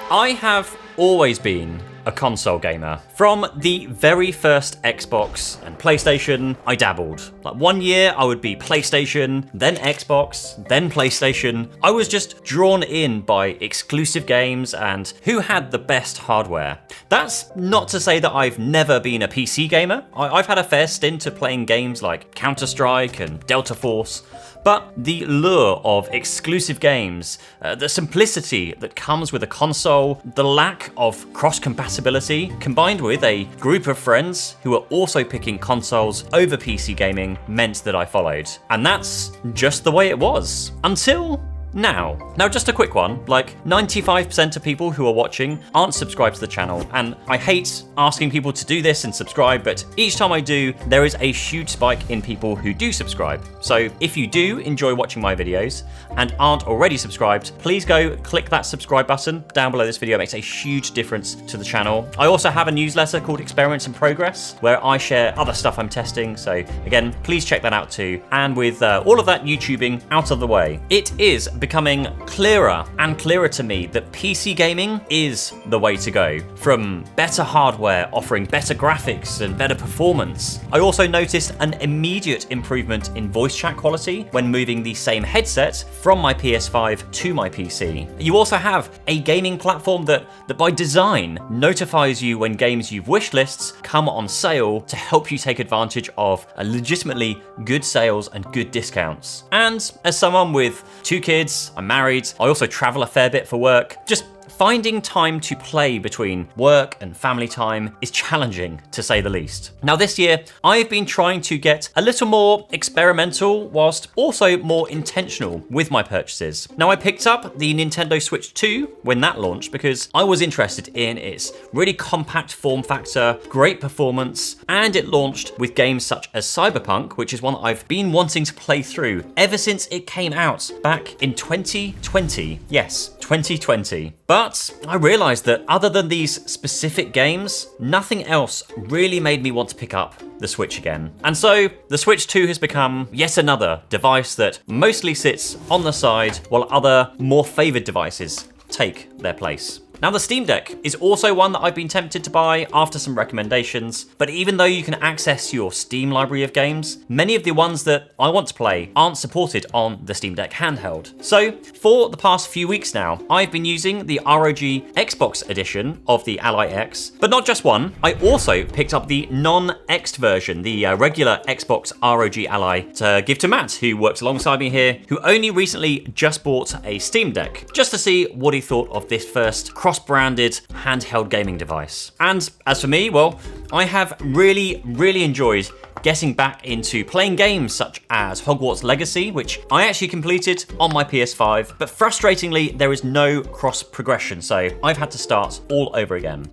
I have always been a console gamer. From the very first Xbox and PlayStation, I dabbled. Like 1 year I would be PlayStation, then Xbox, then PlayStation. I was just drawn in by exclusive games and who had the best hardware. That's not to say that I've never been a PC gamer. I've had a fair stint of playing games like Counter-Strike and Delta Force, but the lure of exclusive games, the simplicity that comes with a console, the lack of cross-compatibility, combined with a group of friends who are also picking consoles over PC gaming, meant that I followed. And that's just the way it was. Until now. Now, just a quick one, like 95% of people who are watching aren't subscribed to the channel, and I hate asking people to do this and subscribe, but each time I do, there is a huge spike in people who do subscribe. So if you do enjoy watching my videos and aren't already subscribed, please go click that subscribe button down below this video. It makes a huge difference to the channel. I also have a newsletter called Experiments in Progress, where I share other stuff I'm testing, so again, please check that out too. And with all of that YouTubing out of the way, it is becoming clearer and clearer to me that PC gaming is the way to go. From better hardware offering better graphics and better performance. I also noticed an immediate improvement in voice chat quality when moving the same headset from my PS5 to my PC. You also have a gaming platform that by design notifies you when games you've wishlists come on sale to help you take advantage of legitimately good sales and good discounts. And as someone with 2 kids, I'm married, I also travel a fair bit for work. Just finding time to play between work and family time is challenging, to say the least. Now this year, I've been trying to get a little more experimental whilst also more intentional with my purchases. Now I picked up the Nintendo Switch 2 when that launched because I was interested in its really compact form factor, great performance, and it launched with games such as Cyberpunk, which is one that I've been wanting to play through ever since it came out back in 2020. Yes, 2020. But I realized that other than these specific games, nothing else really made me want to pick up the Switch again. And so the Switch 2 has become yet another device that mostly sits on the side while other more favored devices take their place. Now the Steamdeck is also one that I've been tempted to buy after some recommendations, but even though you can access your Steam library of games, many of the ones that I want to play aren't supported on the Steamdeck handheld. So for the past few weeks now, I've been using the ROG Xbox edition of the Ally X, but not just one, I also picked up the non-X'd version, the regular Xbox ROG Ally, to give to Matt, who works alongside me here, who only recently just bought a Steamdeck, just to see what he thought of this first cross-branded handheld gaming device. And as for me, well, I have really enjoyed getting back into playing games such as Hogwarts Legacy, which I actually completed on my PS5, but frustratingly, there is no cross-progression, so I've had to start all over again.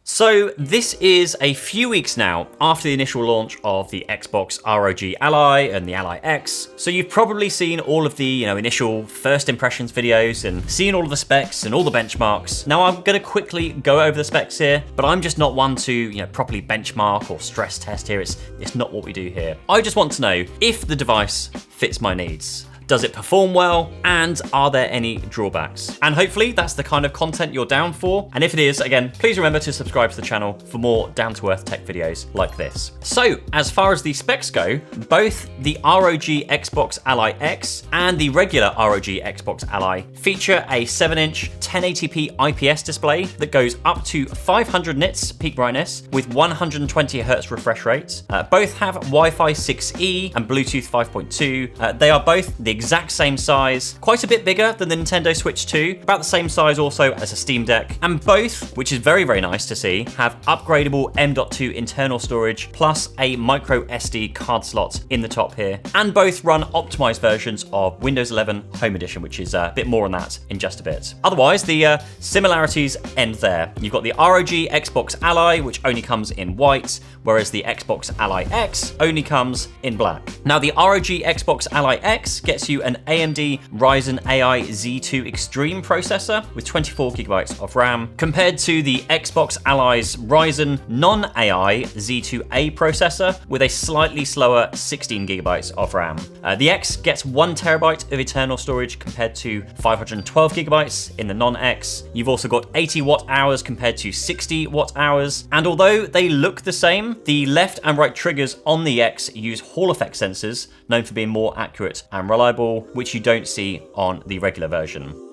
So this is a few weeks now after the initial launch of the Xbox ROG Ally and the Ally X. So you've probably seen all of the initial first impressions videos and seen all of the specs and all the benchmarks. Now I'm going to quickly go over the specs here, but I'm just not one to properly benchmark or stress test here. It's not what we do here. I just want to know if the device fits my needs. Does it perform well? And are there any drawbacks? And hopefully that's the kind of content you're down for. And if it is, again, please remember to subscribe to the channel for more down-to-earth tech videos like this. So as far as the specs go, both the ROG Xbox Ally X and the regular ROG Xbox Ally feature a 7-inch 1080p IPS display that goes up to 500 nits peak brightness with 120 Hz refresh rates. Both have Wi-Fi 6E and Bluetooth 5.2. They are both the exact same size, quite a bit bigger than the Nintendo Switch 2, about the same size also as a Steam Deck, and both, which is very nice to see, have upgradable M.2 internal storage plus a micro SD card slot in the top here, and both run optimized versions of Windows 11 Home Edition, which is a bit more on that in just a bit. Otherwise, the similarities end there. You've got the ROG Xbox Ally, which only comes in white, whereas the Xbox Ally X only comes in black. Now the ROG Xbox Ally X gets you an AMD Ryzen AI Z2 Extreme processor with 24GB of RAM, compared to the Xbox Ally's Ryzen non-AI Z2A processor with a slightly slower 16GB of RAM. The X gets 1TB of internal storage compared to 512GB in the non-X. You've also got 80 watt-hours compared to 60 watt-hours, and although they look the same, the left and right triggers on the X use Hall effect sensors, known for being more accurate and reliable, which you don't see on the regular version.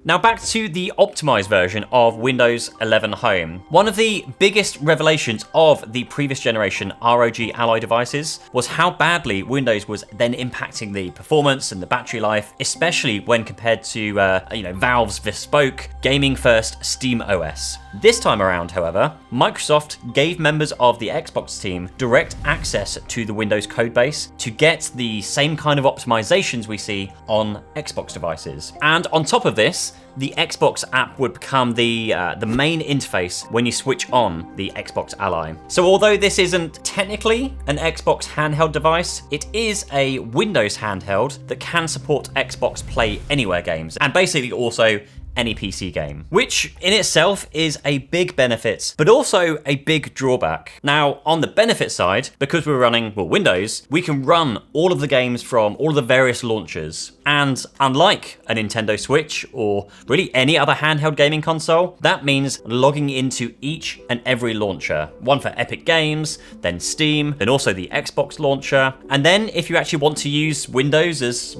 Now back to the optimized version of Windows 11 Home. One of the biggest revelations of the previous generation ROG Ally devices was how badly Windows was then impacting the performance and the battery life, especially when compared to Valve's bespoke gaming-first Steam OS. This time around, however, Microsoft gave members of the Xbox team direct access to the Windows codebase to get the same kind of optimizations we see on Xbox devices. And on top of this, the Xbox app would become the main interface when you switch on the Xbox Ally. So although this isn't technically an Xbox handheld device, it is a Windows handheld that can support Xbox Play Anywhere games, and basically also any PC game, which in itself is a big benefit, but also a big drawback. Now, on the benefit side, because we're running, Windows, we can run all of the games from all of the various launchers. And unlike a Nintendo Switch or really any other handheld gaming console, that means logging into each and every launcher. One for Epic Games, then Steam, then also the Xbox launcher. And then if you actually want to use Windows as,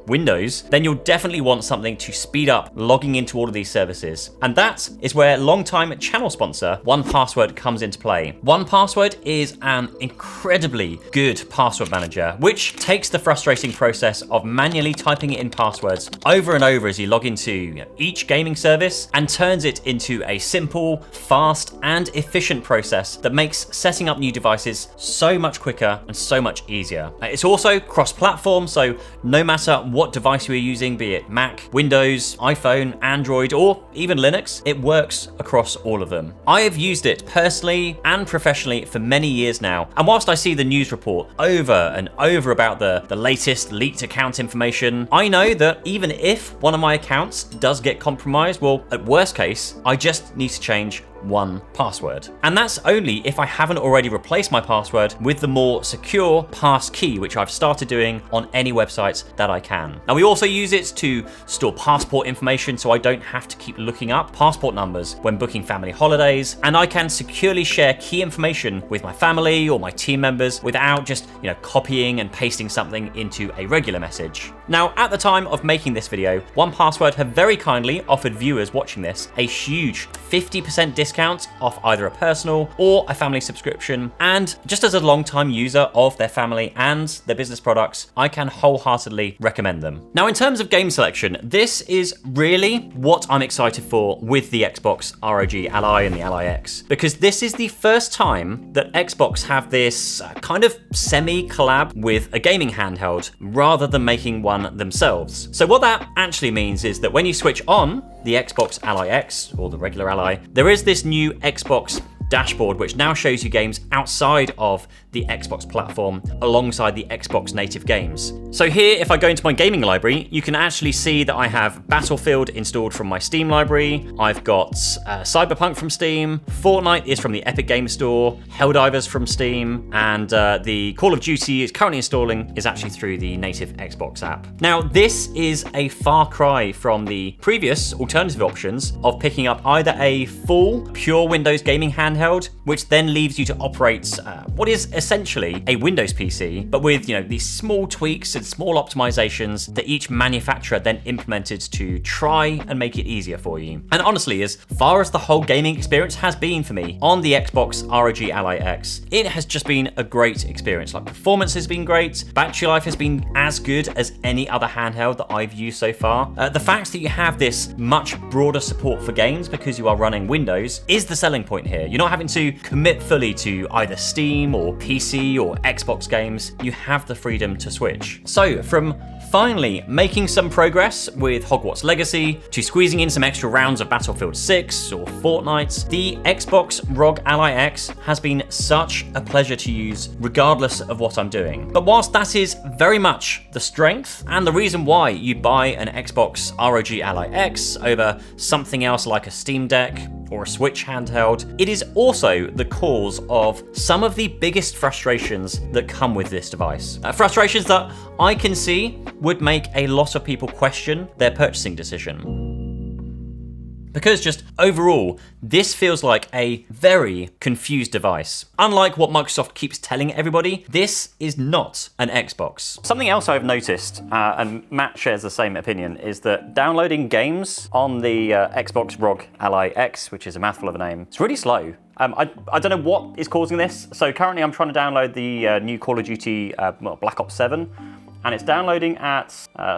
Windows, then you'll definitely want something to speed up logging into all of these services. And that is where longtime channel sponsor 1Password comes into play. 1Password is an incredibly good password manager, which takes the frustrating process of manually typing in passwords over and over as you log into each gaming service and turns it into a simple, fast, and efficient process that makes setting up new devices so much quicker and so much easier. It's also cross-platform, so no matter what device you're using, be it Mac, Windows, iPhone, Android, or even Linux, it works across all of them. I have used it personally and professionally for many years now, and whilst I see the news report over and over about the latest leaked account information, I know that even if one of my accounts does get compromised, at worst case, I just need to change 1Password. And that's only if I haven't already replaced my password with the more secure passkey, which I've started doing on any websites that I can. Now, we also use it to store passport information, so I don't have to keep looking up passport numbers when booking family holidays, and I can securely share key information with my family or my team members without just, copying and pasting something into a regular message. Now, at the time of making this video, 1Password have very kindly offered viewers watching this a huge 50% discount off either a personal or a family subscription, and just as a long-time user of their family and their business products, I can wholeheartedly recommend them. Now, in terms of game selection, this is really what I'm excited for with the Xbox ROG Ally and the Ally X, because this is the first time that Xbox have this kind of semi-collab with a gaming handheld rather than making one themselves. So what that actually means is that when you switch on the Xbox Ally X, or the regular Ally, there is this new Xbox dashboard which now shows you games outside of the Xbox platform alongside the Xbox native games. So here, if I go into my gaming library, you can actually see that I have Battlefield installed from my Steam library. I've got Cyberpunk from Steam, Fortnite is from the Epic Games Store, Helldivers from Steam, and the Call of Duty is currently installing is actually through the native Xbox app. Now, this is a far cry from the previous alternative options of picking up either a full pure Windows gaming handheld, which then leaves you to operate what is essentially a Windows PC, but with these small tweaks and small optimizations that each manufacturer then implemented to try and make it easier for you. And honestly, as far as the whole gaming experience has been for me on the Xbox ROG Ally X, it has just been a great experience. Like, performance has been great, battery life has been as good as any other handheld that I've used so far. The fact that you have this much broader support for games because you are running Windows is the selling point here. You're not having to commit fully to either Steam or PC or Xbox games. You have the freedom to switch. So from finally making some progress with Hogwarts Legacy, to squeezing in some extra rounds of Battlefield 6 or Fortnite, the Xbox ROG Ally X has been such a pleasure to use regardless of what I'm doing. But whilst that is very much the strength and the reason why you buy an Xbox ROG Ally X over something else like a Steamdeck or a Switch handheld, it is also the cause of some of the biggest frustrations that come with this device. Frustrations that I can see would make a lot of people question their purchasing decision. Because just overall, this feels like a very confused device. Unlike what Microsoft keeps telling everybody, this is not an Xbox. Something else I've noticed, and Matt shares the same opinion, is that downloading games on the Xbox ROG Ally X, which is a mouthful of a name, it's really slow. I don't know what is causing this. So currently I'm trying to download the new Call of Duty Black Ops 7. And it's downloading at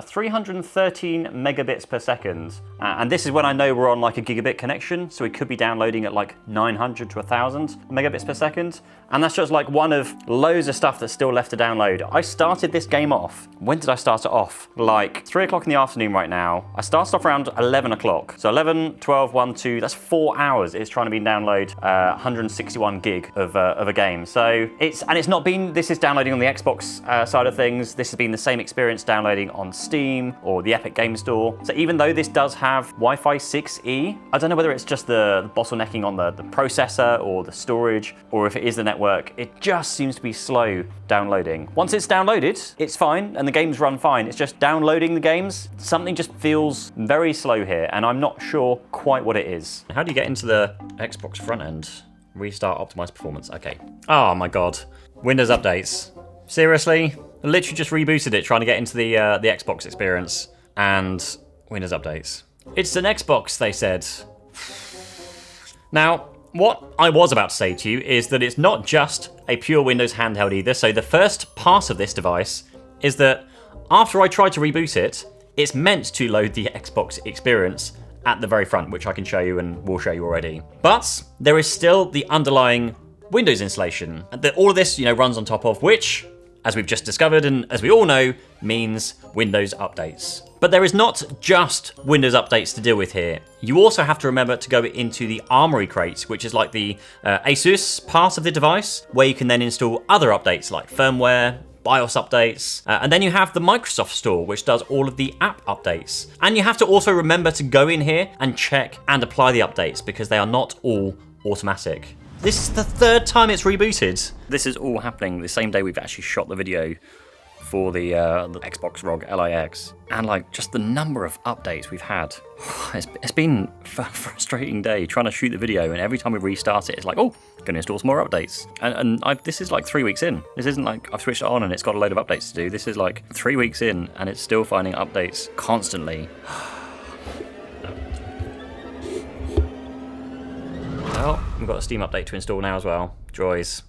313 megabits per second. And this is when I know we're on like a gigabit connection, so it could be downloading at like 900 to 1,000 megabits per second. And that's just like one of loads of stuff that's still left to download. I started this game off. When did I start it off? Like 3 o'clock in the afternoon right now. I started off around 11 o'clock. So 11, 12, 1, 2, that's 4 hours it's trying to be download 161 gig of a game. So it's not been, this is downloading on the Xbox side of things. This has been the same experience downloading on Steam or the Epic Game Store. So even though this does have Wi-Fi 6E, I don't know whether it's just the bottlenecking on the processor or the storage, or if it is the network, it just seems to be slow downloading. Once it's downloaded, it's fine and the games run fine. It's just downloading the games, something just feels very slow here and I'm not sure quite what it is. How do you get into the Xbox front end? Restart optimized performance, okay. Oh my God, Windows updates. Seriously? I literally just rebooted it trying to get into the Xbox experience and Windows updates. It's an Xbox, they said. Now, what I was about to say to you is that it's not just a pure Windows handheld either. So the first part of this device is that after I tried to reboot it, it's meant to load the Xbox experience at the very front, which I can show you and will show you already. But there is still the underlying Windows installation that all of this, runs on top of, which, as we've just discovered and as we all know, means Windows updates. But there is not just Windows updates to deal with here. You also have to remember to go into the Armory crate, which is like the ASUS part of the device, where you can then install other updates like firmware, BIOS updates, and then you have the Microsoft Store, which does all of the app updates. And you have to also remember to go in here and check and apply the updates because they are not all automatic. This is the third time it's rebooted. This is all happening the same day we've actually shot the video for the Xbox ROG Ally X. And like just the number of updates we've had. It's been a frustrating day trying to shoot the video, and every time we restart it, it's like, oh, going to install some more updates. And this is like 3 weeks in. This isn't like I've switched it on and it's got a load of updates to do. This is like 3 weeks in and it's still finding updates constantly. Well, we've got a Steam update to install now as well. Joys.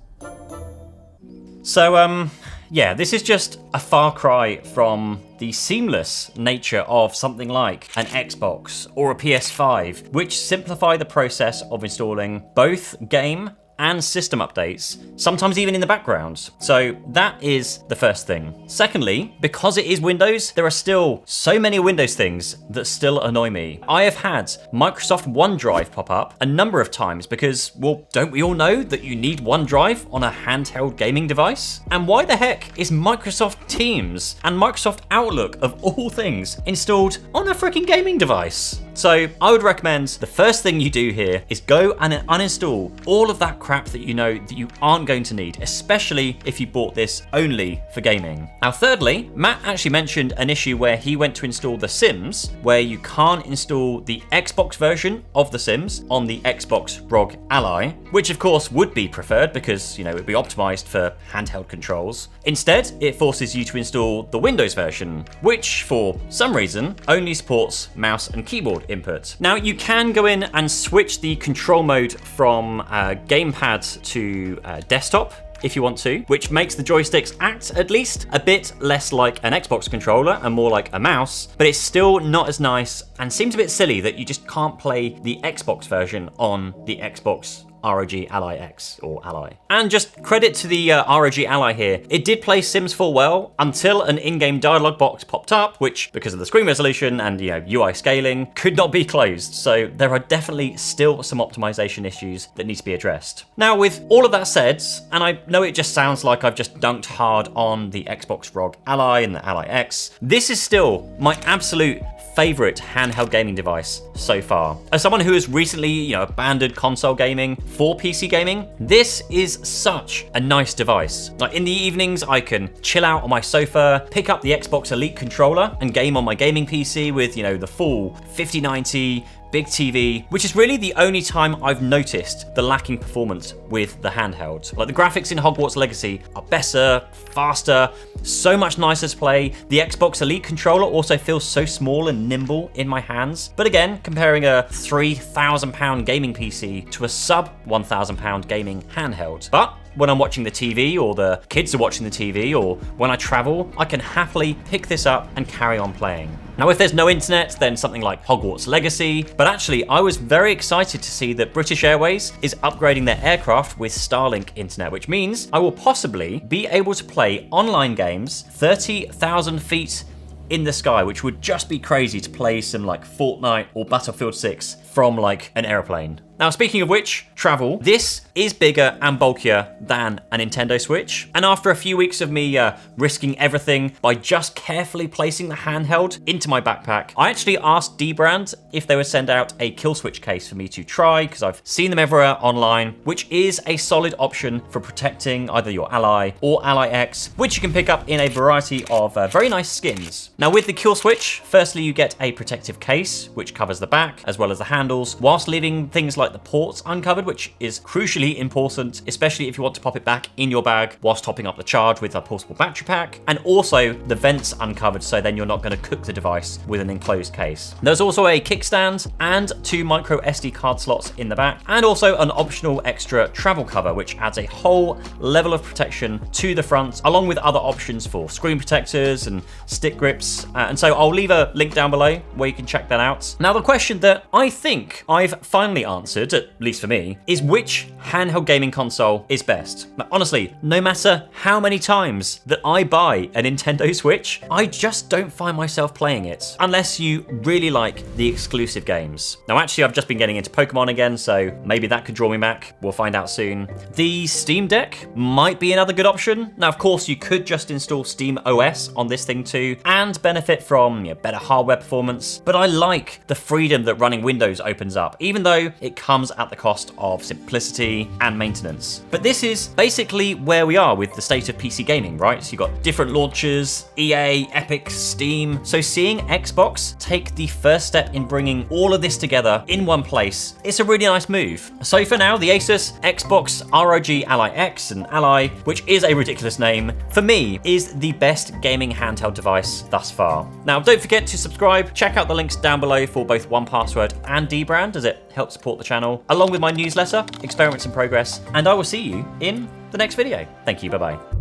So, yeah, this is just a far cry from the seamless nature of something like an Xbox or a PS5, which simplify the process of installing both game and system updates, sometimes even in the background. So that is the first thing. Secondly, because it is Windows, there are still so many Windows things that still annoy me. I have had Microsoft OneDrive pop up a number of times because, well, don't we all know that you need OneDrive on a handheld gaming device? And why the heck is Microsoft Teams and Microsoft Outlook, of all things, installed on a freaking gaming device? So I would recommend the first thing you do here is go and uninstall all of that crap that you know that you aren't going to need, especially if you bought this only for gaming. Now, thirdly, Matt actually mentioned an issue where he went to install The Sims, where you can't install the Xbox version of The Sims on the Xbox ROG Ally, which of course would be preferred because, it would be optimized for handheld controls. Instead, it forces you to install the Windows version, which for some reason only supports mouse and keyboard input. Now, you can go in and switch the control mode from gamepad to desktop if you want to, which makes the joysticks act at least a bit less like an Xbox controller and more like a mouse, but it's still not as nice and seems a bit silly that you just can't play the Xbox version on the Xbox ROG Ally X or Ally. And just credit to the ROG Ally here. It did play Sims 4 well until an in-game dialog box popped up, which, because of the screen resolution and UI scaling, could not be closed. So there are definitely still some optimization issues that need to be addressed. Now, with all of that said, and I know it just sounds like I've just dunked hard on the Xbox ROG Ally and the Ally X, this is still my absolute favorite handheld gaming device so far. As someone who has recently, abandoned console gaming for PC gaming, this is such a nice device. Like in the evenings, I can chill out on my sofa, pick up the Xbox Elite controller and game on my gaming PC with, the full 5090 big TV, which is really the only time I've noticed the lacking performance with the handheld. Like the graphics in Hogwarts Legacy are better, faster, so much nicer to play. The Xbox Elite controller also feels so small and nimble in my hands. But again, comparing a £3,000 gaming PC to a sub £1,000 gaming handheld. But when I'm watching the TV or the kids are watching the TV or when I travel, I can happily pick this up and carry on playing. Now, if there's no internet, then something like Hogwarts Legacy. But actually, I was very excited to see that British Airways is upgrading their aircraft with Starlink internet, which means I will possibly be able to play online games 30,000 feet in the sky, which would just be crazy to play some like Fortnite or Battlefield 6 from like an airplane. Now, speaking of which, travel, this is bigger and bulkier than a Nintendo Switch. And after a few weeks of me risking everything by just carefully placing the handheld into my backpack, I actually asked Dbrand if they would send out a Killswitch case for me to try, because I've seen them everywhere online, which is a solid option for protecting either your Ally or Ally X, which you can pick up in a variety of very nice skins. Now, with the Killswitch, firstly, you get a protective case, which covers the back as well as the handles, whilst leaving things like the ports uncovered, which is crucially important, especially if you want to pop it back in your bag whilst topping up the charge with a portable battery pack, and also the vents uncovered, so then you're not going to cook the device with an enclosed case. There's also a kickstand and 2 micro SD card slots in the back, and also an optional extra travel cover, which adds a whole level of protection to the front, along with other options for screen protectors and stick grips. And so I'll leave a link down below where you can check that out. Now, the question that I think I've finally answered, at least for me, is which handheld gaming console is best. Now, honestly, no matter how many times that I buy a Nintendo Switch, I just don't find myself playing it, unless you really like the exclusive games. Now, actually, I've just been getting into Pokemon again, so maybe that could draw me back. We'll find out soon. The Steamdeck might be another good option. Now, of course, you could just install Steam OS on this thing too, and benefit from better hardware performance, but I like the freedom that running Windows opens up, even though it comes at the cost of simplicity and maintenance. But this is basically where we are with the state of PC gaming, right? So you've got different launchers, EA, Epic, Steam. So seeing Xbox take the first step in bringing all of this together in one place, it's a really nice move. So for now, the ASUS Xbox ROG Ally X and Ally, which is a ridiculous name, for me is the best gaming handheld device thus far. Now, don't forget to subscribe. Check out the links down below for both 1Password and Dbrand, as it helps support the channel, along with my newsletter, Experiments in Progress, and I will see you in the next video. Thank you, bye-bye.